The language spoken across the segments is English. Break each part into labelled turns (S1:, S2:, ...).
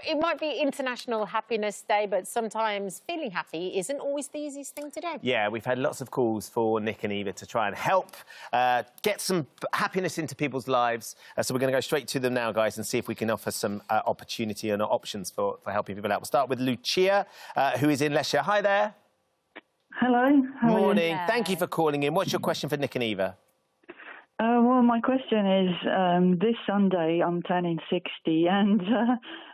S1: It might be International Happiness Day, but sometimes feeling happy isn't always the easiest thing to do.
S2: Yeah, we've had lots of calls for Nick and Eva to try and help get some happiness into people's lives. So we're going to go straight to them now, guys, and see if we can offer some opportunity and options for helping people out. We'll start with Lucia, who is in Leicester. Hi there.
S3: Hello.
S2: Morning. Thank you for calling in. What's your question for Nick and Eva?
S3: Well, my question is, this Sunday I'm turning 60 and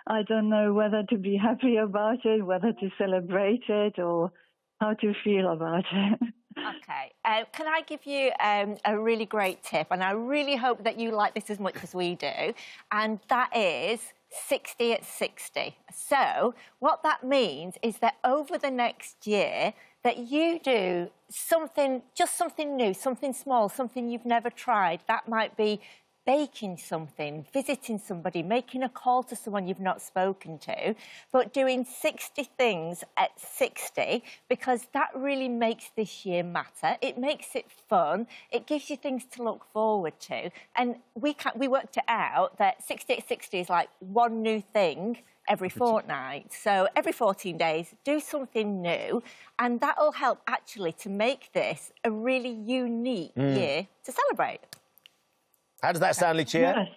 S3: I don't know whether to be happy about it, whether to celebrate it or how to feel about it.
S4: OK. Can I give you a really great tip? And I really hope that you like this as much as we do. And that is 60 at 60. So what that means is that over the next year, that you do something, just something new, something small, something you've never tried. That might be baking something, visiting somebody, making a call to someone you've not spoken to, but doing 60 things at 60, because that really makes this year matter. It makes it fun. It gives you things to look forward to. And we worked it out that 60 at 60 is like one new thing every fortnight. So every 14 days, do something new, and that'll help actually to make this a really unique year to celebrate.
S2: How does that sound, Lucia?
S3: Yes,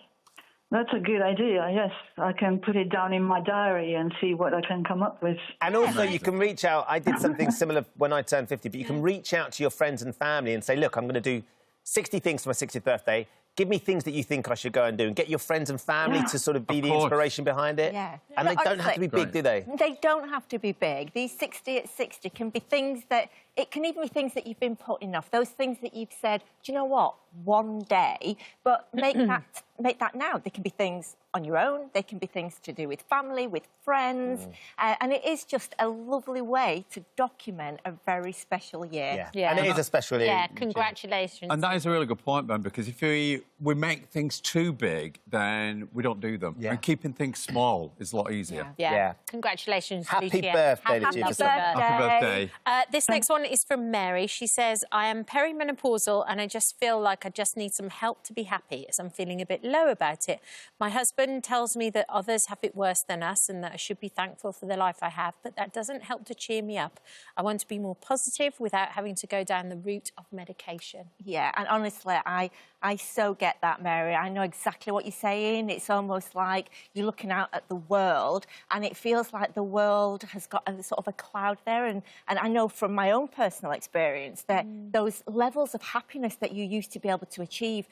S3: that's a good idea, yes. I can put it down in my diary and see what I can come up with.
S2: And also, you can reach out. I did something similar when I turned 50, but you can reach out to your friends and family and say, look, I'm going to do 60 things for my 60th birthday. Give me things that you think I should go and do, and get your friends and family to sort of be the inspiration behind it.
S4: Yeah.
S2: And they don't have to be big, do they?
S4: They don't have to be big. These 60 at 60 can be things that... It can even be things that you've been putting off, those things that you've said, do you know what, one day, but make that now. They can be things on your own, they can be things to do with family, with friends, and it is just a lovely way to document a very special year.
S2: Yeah. And it is a special year.
S1: Yeah, congratulations.
S5: And that is a really good point, Ben, because if we make things too big, then we don't do them. And keeping things small is a lot easier.
S1: Yeah. Congratulations,
S2: Happy
S1: Lucia.
S2: birthday,
S4: Happy
S2: Lucia.
S4: birthday.
S1: This next one is from Mary. She says, I am perimenopausal and I just feel like I just need some help to be happy, as I'm feeling a bit low about it. My husband tells me that others have it worse than us and that I should be thankful for the life I have, but that doesn't help to cheer me up. I want to be more positive without having to go down the route of medication.
S4: Yeah, and honestly, I so get that, Mary. I know exactly what you're saying. It's almost like you're looking out at the world and it feels like the world has got a sort of a cloud there. And I know from my own personal experience that those levels of happiness that you used to be able to achieve,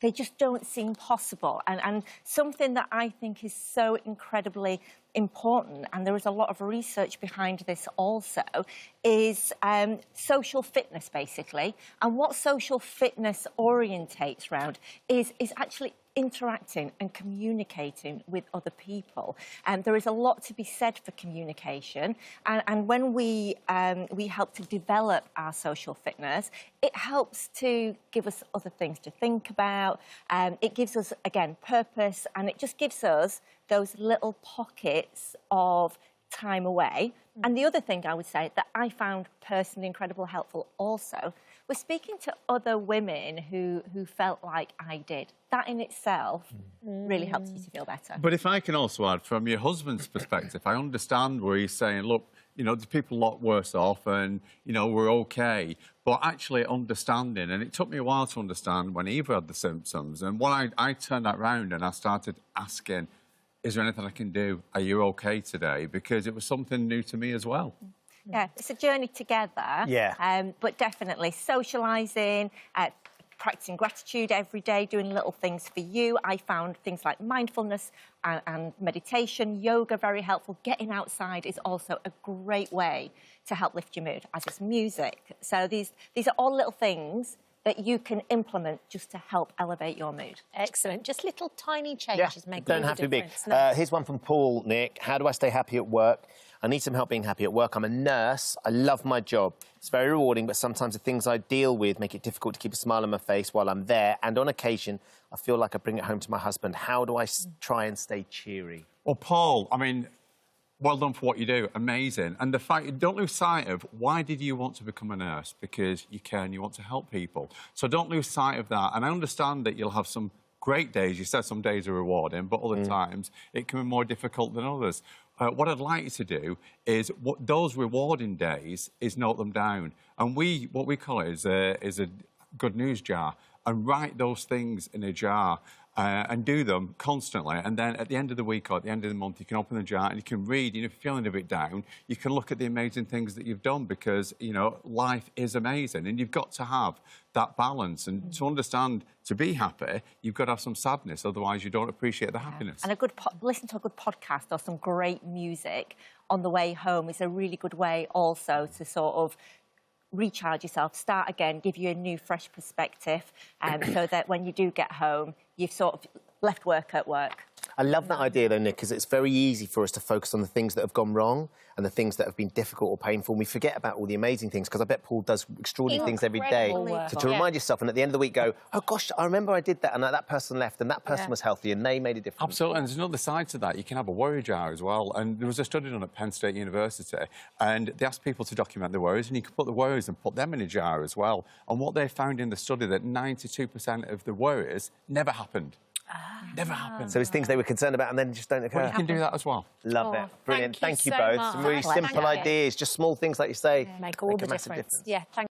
S4: they just don't seem possible. And something that I think is so incredibly important, and there is a lot of research behind this also, is social fitness, basically. And what social fitness orientates around is actually interacting and communicating with other people. And there is a lot to be said for communication. And when we help to develop our social fitness, it helps to give us other things to think about. It gives us, again, purpose, and it just gives us those little pockets of time away. And the other thing I would say that I found personally incredibly helpful also was speaking to other women who felt like I did. That in itself really helps you to feel better.
S5: But if I can also add, from your husband's perspective, I understand where he's saying, look, you know, there's people a lot worse off and, you know, we're OK. But actually understanding, and it took me a while to understand when Eva had the symptoms, and when I turned that round and I started asking, is there anything I can do? Are you OK today? Because it was something new to me as well.
S4: Yeah, it's a journey together.
S2: Yeah.
S4: But definitely socialising, practicing gratitude every day, doing little things for you. I found things like mindfulness and meditation, yoga very helpful. Getting outside is also a great way to help lift your mood, as is music. So these are all little things that you can implement just to help elevate your mood.
S1: Excellent. Just little tiny changes make all the difference.
S2: Don't have to be big.
S1: No.
S2: Here's one from Paul, Nick. How do I stay happy at work? I need some help being happy at work. I'm a nurse. I love my job. It's very rewarding, but sometimes the things I deal with make it difficult to keep a smile on my face while I'm there. And on occasion, I feel like I bring it home to my husband. How do I try and stay cheery?
S5: Well, Paul, I mean, well done for what you do. Amazing. And the fact, don't lose sight of why did you want to become a nurse? Because you care and you want to help people. So don't lose sight of that. And I understand that you'll have some great days. You said some days are rewarding, but other times it can be more difficult than others. What I'd like you to do is, those rewarding days, is note them down. And what we call it is a good news jar, and write those things in a jar. And do them constantly, and then at the end of the week or at the end of the month, you can open the jar and you can read. You know, if you're feeling a bit down, you can look at the amazing things that you've done, because, you know, life is amazing, and you've got to have that balance. And to understand, to be happy, you've got to have some sadness, otherwise you don't appreciate the happiness.
S4: And listen to a good podcast or some great music on the way home is a really good way also to sort of recharge yourself, start again, give you a new, fresh perspective, so that when you do get home, you've sort of left work at work.
S2: I love that idea, though, Nick, because it's very easy for us to focus on the things that have gone wrong and the things that have been difficult or painful, and we forget about all the amazing things, because I bet Paul does extraordinary things every day. So to remind yourself, and at the end of the week go, oh, gosh, I remember I did that, and that person left, and that person was healthy, and they made a difference.
S5: Absolutely, and there's another side to that. You can have a worry jar as well. And there was a study done at Penn State University, and they asked people to document their worries, and you could put the worries and put them in a jar as well. And what they found in the study, that 92% of the worries never happened. Never happened.
S2: So it's things they were concerned about and then just don't occur.
S5: Well, you can do that as well.
S2: Love it. Brilliant.
S1: Thank you
S2: Thank you
S1: so
S2: both.
S1: much.
S2: Some really simple ideas, just small things, like you say,
S1: Make all the
S2: a massive
S1: difference. Yeah, thank